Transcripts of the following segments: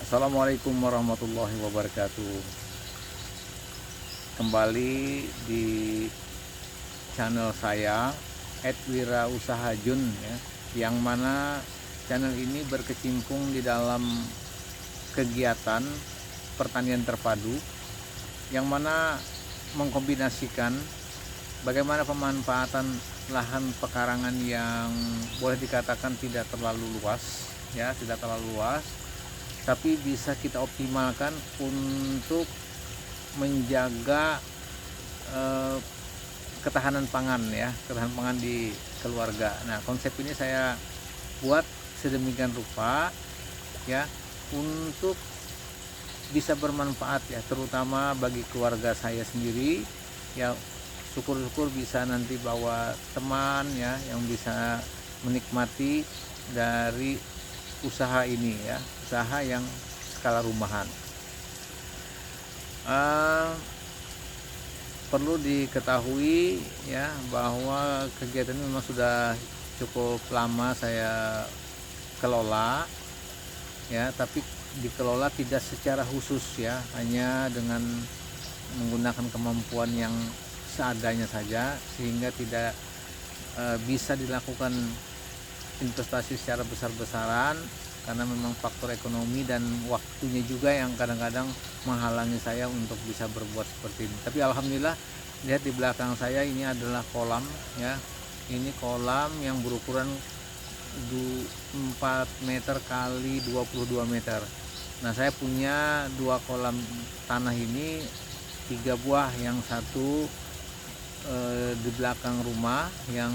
Assalamualaikum warahmatullahi wabarakatuh. Kembali di channel saya @wirausahajun ya, yang mana channel ini berkecimpung di dalam kegiatan pertanian terpadu, yang mana mengkombinasikan bagaimana pemanfaatan lahan pekarangan yang boleh dikatakan tidak terlalu luas ya, tidak terlalu luas, tapi bisa kita optimalkan untuk menjaga eh, ketahanan pangan ya, ketahanan pangan di keluarga. Nah, konsep ini saya buat sedemikian rupa ya, untuk bisa bermanfaat ya, terutama bagi keluarga saya sendiri ya. Syukur-syukur bisa nanti bawa teman ya, yang bisa menikmati dari usaha ini ya, usaha yang skala rumahan. Perlu diketahui ya, bahwa kegiatan ini memang sudah cukup lama saya kelola ya, tapi dikelola tidak secara khusus ya, hanya dengan menggunakan kemampuan yang seadanya saja, sehingga tidak bisa dilakukan investasi secara besar-besaran, karena memang faktor ekonomi dan waktunya juga yang kadang-kadang menghalangi saya untuk bisa berbuat seperti ini. Tapi alhamdulillah, lihat di belakang saya ini adalah kolam ya. Ini kolam yang berukuran 4 meter kali 22 meter. Nah, saya punya 2 kolam tanah ini, 3 buah, yang satu di belakang rumah yang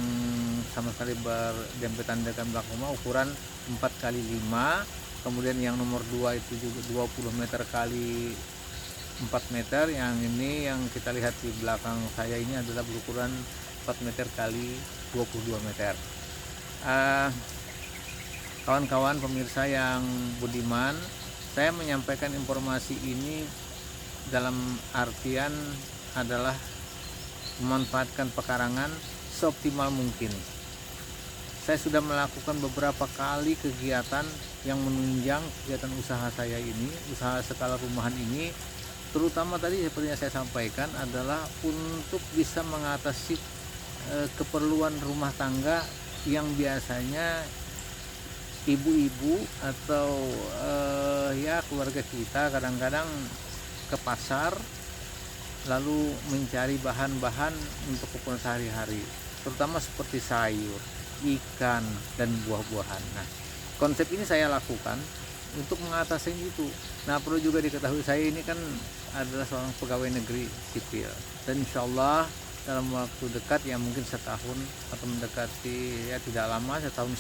sama sekali berdempetan dengan belakang rumah, ukuran 4 kali 5. Kemudian yang nomor 2 itu juga 20 meter kali 4 meter. Yang ini yang kita lihat di belakang saya ini adalah berukuran 4 meter kali 22 meter. Kawan-kawan pemirsa yang budiman, saya menyampaikan informasi ini dalam artian adalah memanfaatkan pekarangan seoptimal mungkin. Saya sudah melakukan beberapa kali kegiatan yang menunjang kegiatan usaha saya ini, usaha skala rumahan ini, terutama tadi seperti yang saya sampaikan adalah untuk bisa mengatasi keperluan rumah tangga yang biasanya ibu-ibu atau ya keluarga kita kadang-kadang ke pasar lalu mencari bahan-bahan untuk keperluan sehari-hari, terutama seperti sayur, ikan, dan buah-buahan. Nah, konsep ini saya lakukan untuk mengatasi itu. Nah, perlu juga diketahui, saya ini kan adalah seorang pegawai negeri sipil, dan insya Allah dalam waktu dekat ya, mungkin setahun atau mendekati ya, tidak lama, 1,5 tahun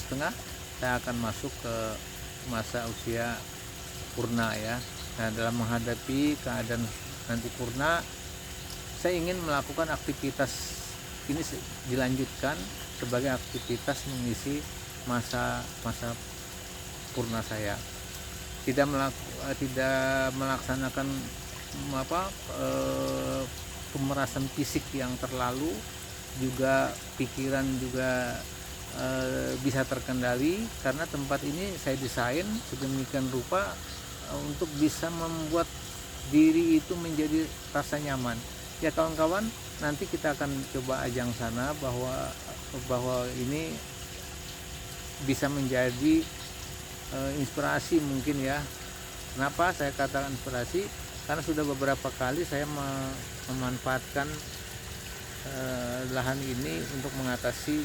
saya akan masuk ke masa usia purna ya. Nah, dalam menghadapi keadaan nanti purna, saya ingin melakukan aktivitas ini dilanjutkan sebagai aktivitas mengisi masa purna saya. Tidak melaksanakan pemerasan fisik yang terlalu, juga pikiran juga bisa terkendali, karena tempat ini saya desain sedemikian rupa untuk bisa membuat diri itu menjadi rasa nyaman. Ya kawan-kawan, nanti kita akan coba ajang sana bahwa ini bisa menjadi inspirasi mungkin ya. Kenapa saya katakan inspirasi? Karena sudah beberapa kali saya memanfaatkan lahan ini untuk mengatasi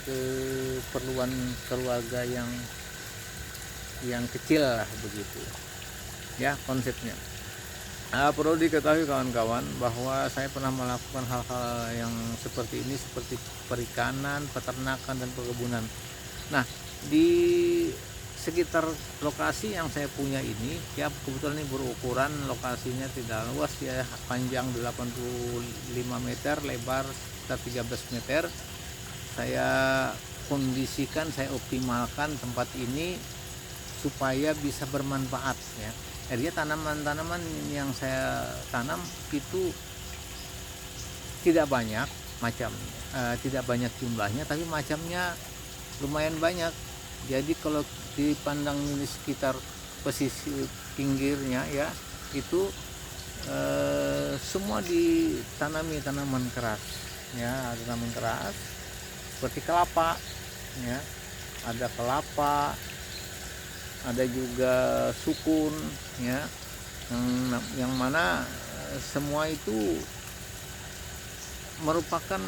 keperluan keluarga yang kecil lah, begitu ya konsepnya. Perlu diketahui kawan-kawan bahwa saya pernah melakukan hal-hal yang seperti ini, seperti perikanan, peternakan, dan perkebunan. Nah, di sekitar lokasi yang saya punya ini ya, kebetulan ini berukuran, lokasinya tidak luas ya, panjang 85 meter, lebar sekitar 13 meter. Saya kondisikan, saya optimalkan tempat ini supaya bisa bermanfaat ya. Akhirnya tanaman-tanaman yang saya tanam itu tidak banyak tidak banyak jumlahnya, tapi macamnya lumayan banyak. Jadi kalau dipandang ini sekitar pesisir pinggirnya ya, itu semua ditanami tanaman keras ya, ada tanaman keras seperti kelapa ya, ada kelapa, ada juga sukun ya, yang mana semua itu merupakan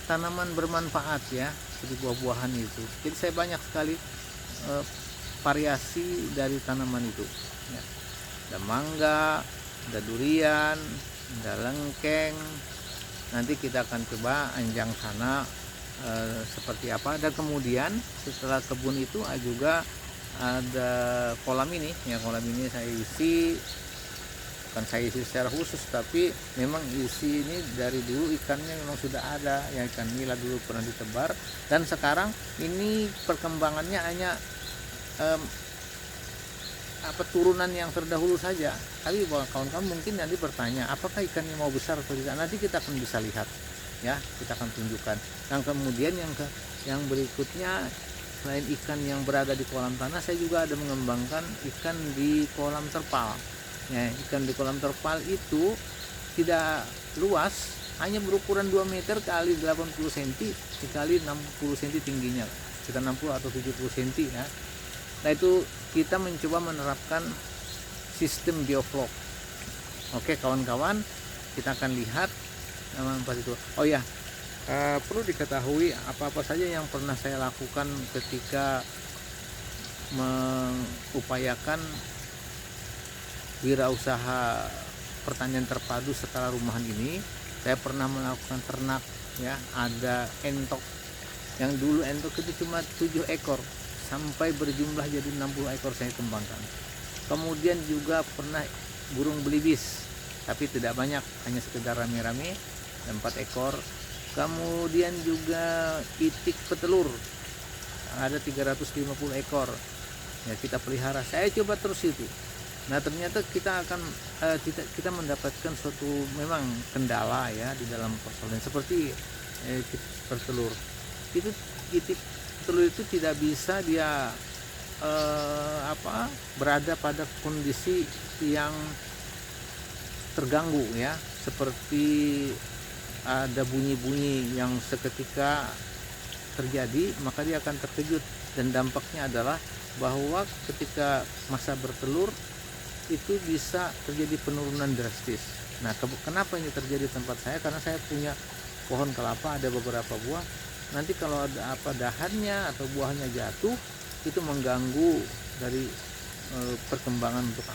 tanaman bermanfaat ya, seperti buah-buahan itu. Jadi saya banyak sekali variasi dari tanaman itu ya. Ada mangga, ada durian, ada lengkeng. Nanti kita akan coba anjang sana seperti apa. Dan kemudian setelah kebun itu juga ada kolam ini ya, kolam ini saya isi, bukan saya isi secara khusus, tapi memang isi ini dari dulu ikannya memang sudah ada ya, ikan nila dulu pernah ditebar, dan sekarang ini perkembangannya hanya turunan yang terdahulu saja. Tapi kawan-kawan mungkin nanti bertanya, apakah ikannya mau besar atau tidak? Nanti kita akan bisa lihat ya, kita akan tunjukkan. Dan kemudian yang berikutnya, selain ikan yang berada di kolam tanah, saya juga ada mengembangkan ikan di kolam terpal ya. Ikan di kolam terpal itu tidak luas, hanya berukuran 2 meter kali 80 cm dikali 60 cm tingginya, sekitar 60 atau 70 cm ya. Nah itu kita mencoba menerapkan sistem bioflok. Oke kawan-kawan, kita akan lihat manfaat itu. Oh ya, perlu diketahui apa-apa saja yang pernah saya lakukan ketika mengupayakan wirausaha pertanian terpadu skala rumahan ini. Saya pernah melakukan ternak ya, ada entok yang dulu entok itu cuma 7 ekor sampai berjumlah jadi 60 ekor saya kembangkan. Kemudian juga pernah burung belibis, tapi tidak banyak, hanya sekedar rame-rame, 4 ekor. Kemudian juga itik petelur, ada 350 ekor ya, kita pelihara. Saya coba terus itu. Nah ternyata kita akan kita mendapatkan suatu memang kendala ya di dalam persoalan seperti bertelur. Itu itik telur itu tidak bisa dia berada pada kondisi yang terganggu ya, seperti ada bunyi-bunyi yang seketika terjadi, maka dia akan terkejut, dan dampaknya adalah bahwa ketika masa bertelur itu bisa terjadi penurunan drastis. Nah kenapa ini terjadi di tempat saya? Karena saya punya pohon kelapa, ada beberapa buah. Nanti kalau ada dahannya atau buahnya jatuh, itu mengganggu dari perkembangan untuk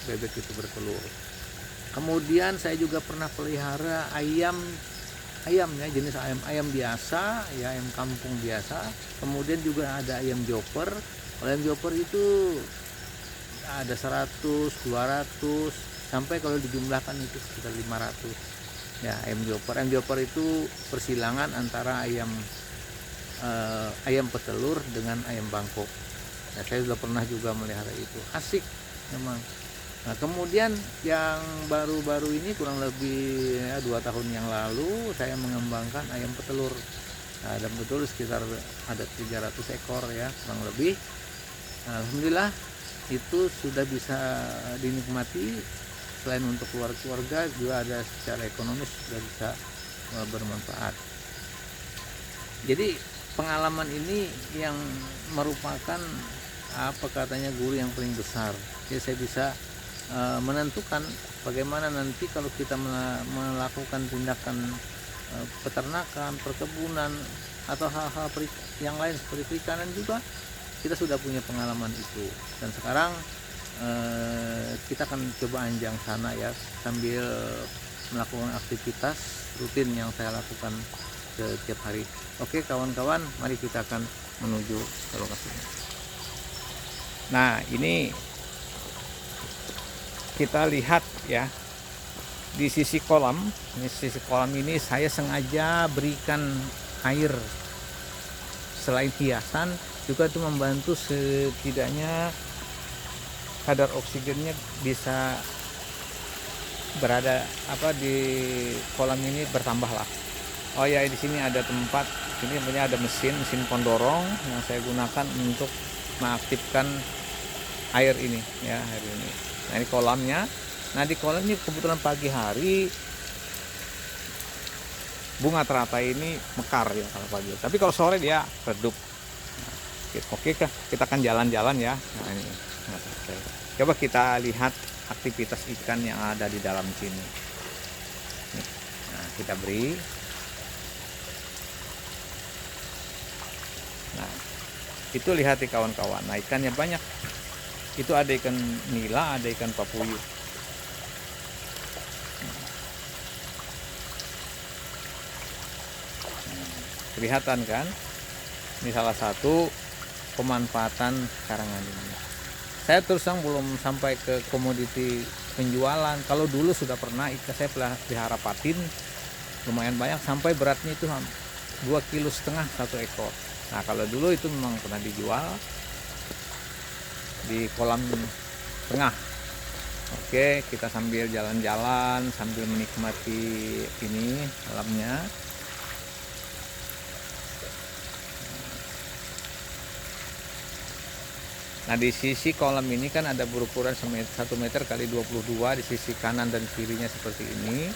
bebek itu bertelur. Kemudian saya juga pernah pelihara ayam ya, jenis ayam biasa ya, ayam kampung biasa. Kemudian juga ada ayam joper. Ayam joper itu ada 100, 200, sampai kalau dijumlahkan itu sekitar 500 ya, ayam joper. Ayam joper itu persilangan antara ayam petelur dengan ayam bangkok ya, saya sudah pernah juga melihara itu, asik memang. Nah kemudian yang baru-baru ini kurang lebih 2 tahun yang lalu saya mengembangkan ayam petelur. Nah, dan betul sekitar ada 300 ekor ya kurang lebih. Nah, alhamdulillah itu sudah bisa dinikmati, selain untuk keluarga juga ada secara ekonomis sudah bisa bermanfaat. Jadi pengalaman ini yang merupakan guru yang paling besar. Jadi saya bisa menentukan bagaimana nanti kalau kita melakukan tindakan peternakan, perkebunan, atau hal-hal yang lain seperti perikanan juga, kita sudah punya pengalaman itu. Dan sekarang kita akan coba anjang sana ya, sambil melakukan aktivitas rutin yang saya lakukan setiap hari. Oke kawan-kawan, mari kita akan menuju ke lokasinya. Nah ini kita lihat ya, di sisi kolam ini saya sengaja berikan air. Selain hiasan juga itu membantu setidaknya kadar oksigennya bisa berada di kolam ini bertambah lah. Oh ya, di sini ada tempat, ini sebenarnya ada mesin pendorong yang saya gunakan untuk mengaktifkan air ini ya, air ini. Nah ini kolamnya. Nah di kolam ini kebetulan pagi hari bunga teratai ini mekar ya kalau pagi. Tapi kalau sore dia redup. Oke, kita akan jalan-jalan ya. Nah ini. Coba kita lihat aktivitas ikan yang ada di dalam sini. Nah kita beri. Nah itu lihat nih kawan-kawan. Nah ikannya banyak. Itu ada ikan nila, ada ikan papuyuh. Kelihatan kan? Ini salah satu pemanfaatan karangan ini. Saya terus terang belum sampai ke komoditi penjualan. Kalau dulu sudah pernah ikan saya pelihara patin lumayan banyak, sampai beratnya itu 2,5 kg satu ekor. Nah kalau dulu itu memang pernah dijual di kolam tengah. Oke, kita sambil jalan-jalan sambil menikmati ini kolamnya. Nah di sisi kolam ini kan ada berukuran 1 meter kali 22 di sisi kanan dan kirinya seperti ini.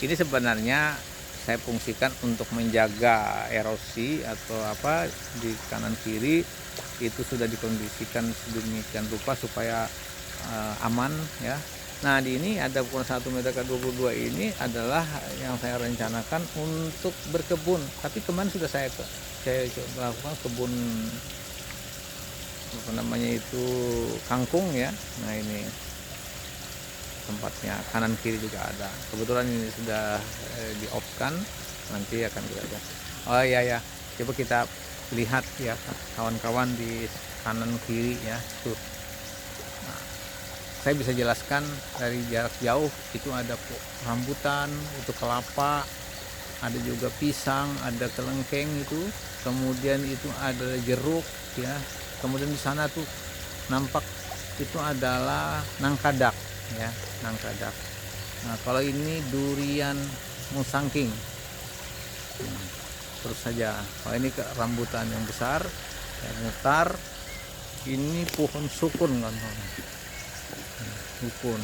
Ini sebenarnya saya fungsikan untuk menjaga erosi atau apa di kanan kiri itu sudah dikondisikan sedemikian rupa supaya aman ya. Nah di ini ada ukuran 1 meter kali 22 ini adalah yang saya rencanakan untuk berkebun. Tapi kemarin sudah saya melakukan kebun apa namanya itu kangkung ya. Nah ini tempatnya kanan kiri juga ada. Kebetulan ini sudah di off kan, nanti akan kita lihat. Oh iya ya, coba kita lihat ya kawan-kawan di kanan kiri ya tuh. Nah, saya bisa jelaskan dari jarak jauh itu ada rambutan, itu kelapa, ada juga pisang, ada kelengkeng itu, kemudian itu ada jeruk ya. Kemudian di sana tuh nampak itu adalah nangkadak ya, nangkadak. Nah kalau ini durian musangking. Terus saja, kalau ini ke rambutan yang besar, yang mutar. Ini pohon sukun kan, sukun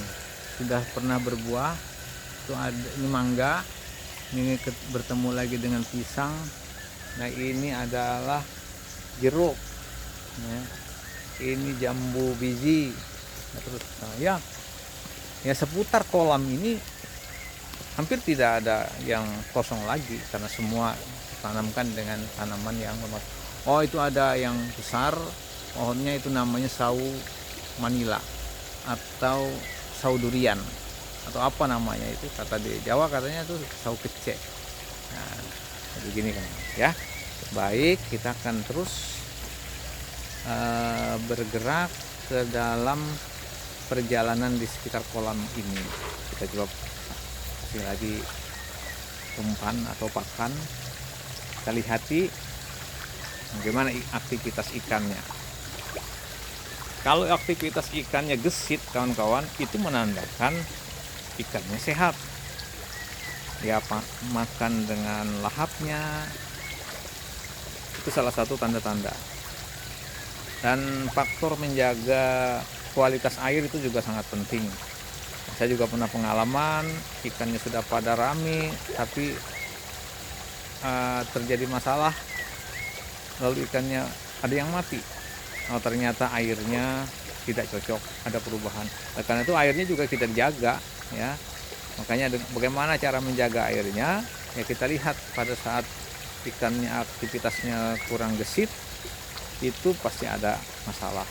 sudah pernah berbuah. Itu ada ini mangga, ini bertemu lagi dengan pisang. Nah ini adalah jeruk. Ya, ini jambu biji. Nah, terus ya seputar kolam ini hampir tidak ada yang kosong lagi karena semua ditanamkan dengan tanaman yang lemat. Oh itu ada yang besar, pohonnya itu namanya sau manila atau sau durian atau apa namanya itu, kata di Jawa katanya itu sau kecek. Nah begini kan ya. Baik, kita akan terus bergerak ke dalam perjalanan di sekitar kolam ini. Kita coba kasih lagi umpan atau pakan. Kita lihati bagaimana aktivitas ikannya. Kalau aktivitas ikannya gesit kawan-kawan, itu menandakan ikannya sehat. Dia makan dengan lahapnya, itu salah satu tanda-tanda. Dan faktor menjaga kualitas air itu juga sangat penting. Saya juga pernah pengalaman ikannya sudah pada rame, tapi terjadi masalah, lalu ikannya ada yang mati. Oh, ternyata airnya tidak cocok, ada perubahan. Nah, karena itu airnya juga kita jaga, ya. Makanya bagaimana cara menjaga airnya? Ya kita lihat pada saat ikannya aktivitasnya kurang gesit, itu pasti ada masalah.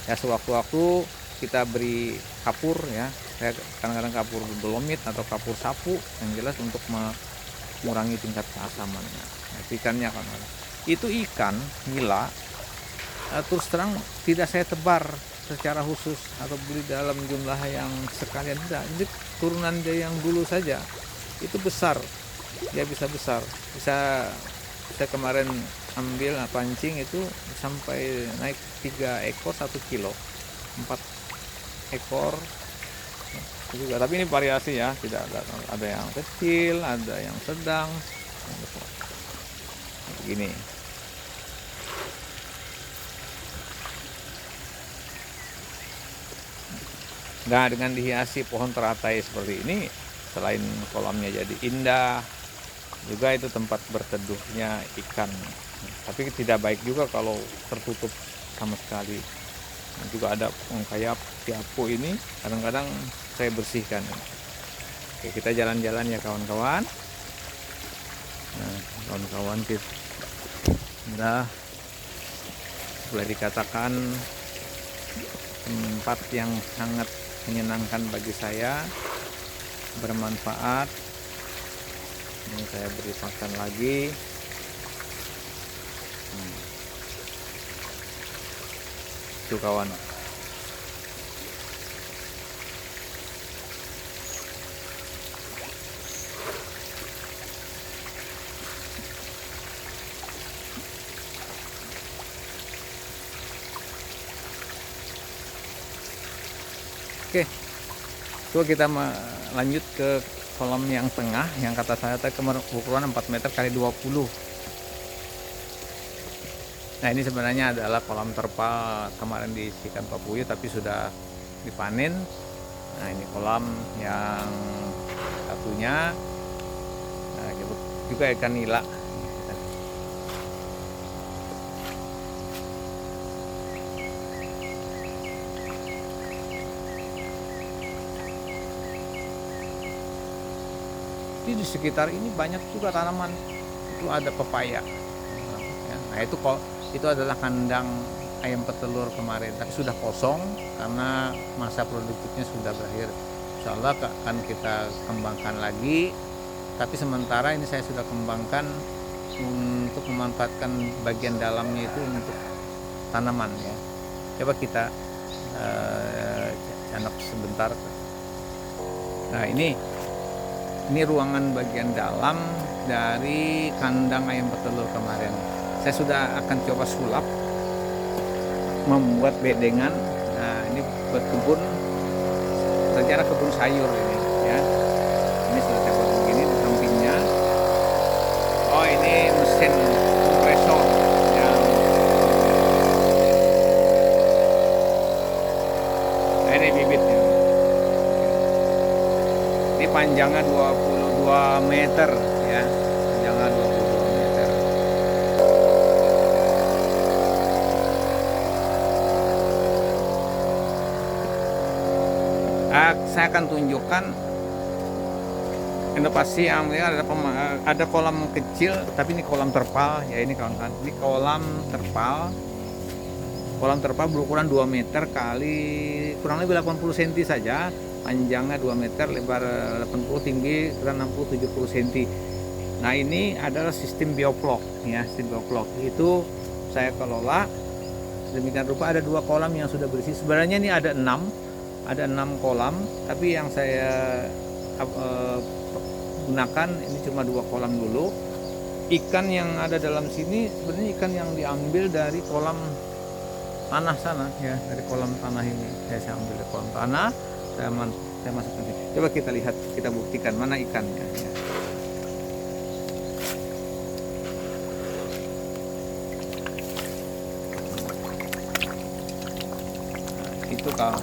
Ya sewaktu-waktu kita beri kapur ya, saya kadang-kadang kapur dolomit atau kapur sapu yang jelas untuk mengurangi tingkat keasamannya. Nah, ikannya kan itu ikan nila, terus terang tidak saya tebar secara khusus atau beli dalam jumlah yang sekalian, tidak. Ini turunan dia yang dulu saja itu besar, dia bisa besar, bisa saya kemarin ambil pancing itu sampai naik 3 ekor 1 kilo, 4 ekor juga. Tapi ini variasi ya, tidak ada yang kecil, ada yang sedang, begini. Nah, dengan dihiasi pohon teratai seperti ini, selain kolamnya jadi indah, juga itu tempat berteduhnya ikan. Tapi tidak baik juga kalau tertutup sama sekali. Dan juga ada kayak tiapu ini, kadang-kadang saya bersihkan. Oke, kita jalan-jalan ya kawan-kawan. Nah, kawan-kawan, kita boleh dikatakan tempat yang sangat menyenangkan bagi saya, bermanfaat. Ini saya beri pakan lagi. Itu kawan. Oke, coba kita lanjut ke kolam yang tengah, yang kata saya tadi ukuran 4 meter kali 20. Nah, ini sebenarnya adalah kolam terpal kemarin diisikan Pak Puyo tapi sudah dipanen. Nah, ini kolam yang satunya. Nah, juga ikan nila. Di sekitar ini banyak juga tanaman. Itu ada pepaya. Nah, itu adalah kandang ayam petelur kemarin, tapi sudah kosong karena masa produktifnya sudah berakhir. Insya Allah akan kita kembangkan lagi, tapi sementara ini saya sudah kembangkan untuk memanfaatkan bagian dalamnya itu untuk tanaman ya. Coba kita canak sebentar. Nah, ini ruangan bagian dalam dari kandang ayam petelur kemarin. Saya sudah akan coba sulap, membuat bedengan. Nah, ini buat kebun, rencana kebun sayur ini ya. Ini sudah saya buat begini di sampingnya. Oh, ini mesin kompresor yang ini bibitnya. Ini panjangnya 22 meter ya, panjangnya 22 meter. Saya akan tunjukkan inovasi yang ada kolam kecil, tapi ini kolam terpal ya. Ini kawan-kawan, ini kolam terpal berukuran 2 meter kali kurang lebih 80 cm saja, panjangnya 2 meter, lebar 80, tinggi kurang 60-70 cm. Nah, ini adalah sistem bioflok ya. Sistem bioflok itu saya kelola sedemikian rupa. Ada 2 kolam yang sudah berisi. Sebenarnya ini ada 6 kolam, tapi yang saya gunakan ini cuma 2 kolam dulu. Ikan yang ada dalam sini sebenarnya ikan yang diambil dari kolam tanah sana ya, dari kolam tanah ini. Saya ambil dari kolam tanah, saya masukkan sini. Coba kita lihat, kita buktikan mana ikannya ya. Nah, itu kalau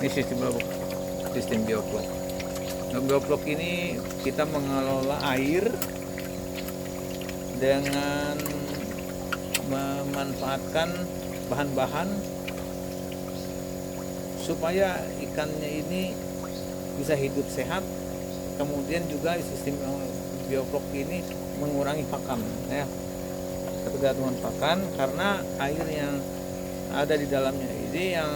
ini sistem bioflok. Nah, bioflok ini kita mengelola air dengan memanfaatkan bahan-bahan supaya ikannya ini bisa hidup sehat. Kemudian juga sistem bioflok ini mengurangi pakan ya, ketergantungan pakan, karena air yang ada di dalamnya ini yang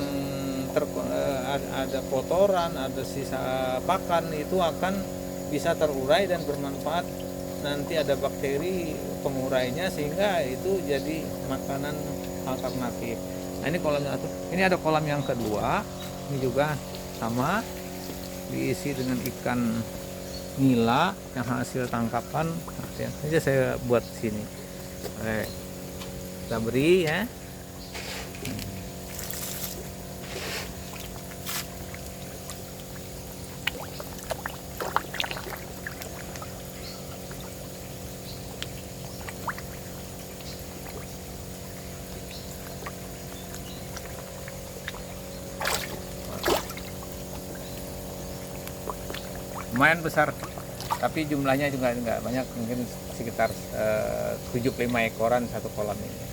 ada kotoran, ada sisa pakan, itu akan bisa terurai dan bermanfaat. Nanti ada bakteri pengurainya sehingga itu jadi makanan alternatif. Nah, ini kolamnya satu. Ini ada kolam yang kedua. Ini juga sama, diisi dengan ikan nila yang hasil tangkapan. Ini aja saya buat sini. Kita beri ya. lumayan besar, tapi jumlahnya juga nggak banyak, mungkin sekitar 75 ekoran satu kolam ini.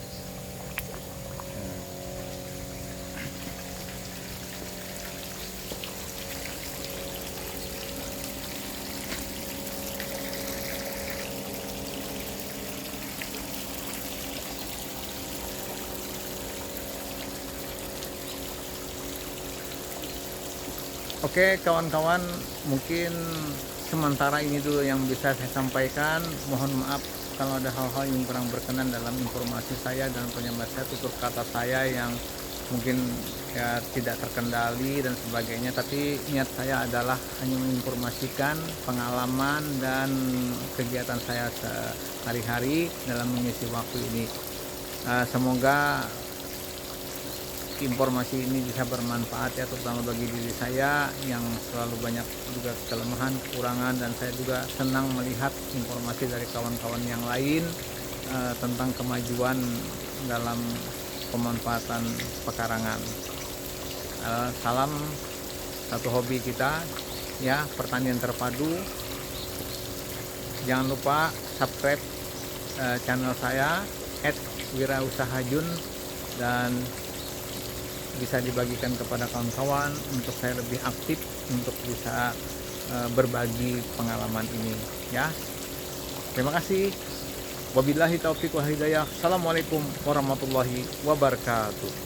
Oke kawan-kawan, mungkin sementara ini dulu yang bisa saya sampaikan. Mohon maaf kalau ada hal-hal yang kurang berkenan dalam informasi saya dan penyampaian saya, tutur kata saya yang mungkin ya tidak terkendali dan sebagainya. Tapi niat saya adalah hanya menginformasikan pengalaman dan kegiatan saya sehari-hari dalam mengisi waktu ini. Semoga informasi ini bisa bermanfaat ya, terutama bagi diri saya yang selalu banyak juga kelemahan, kekurangan, dan saya juga senang melihat informasi dari kawan-kawan yang lain tentang kemajuan dalam pemanfaatan pekarangan. Salam satu hobi kita ya, pertanian terpadu. Jangan lupa subscribe channel saya @wirausahajun dan bisa dibagikan kepada kawan-kawan untuk saya lebih aktif untuk bisa berbagi pengalaman ini ya. Terima kasih. Wabillahi taufiq wal hidayah. Assalamualaikum warahmatullahi wabarakatuh.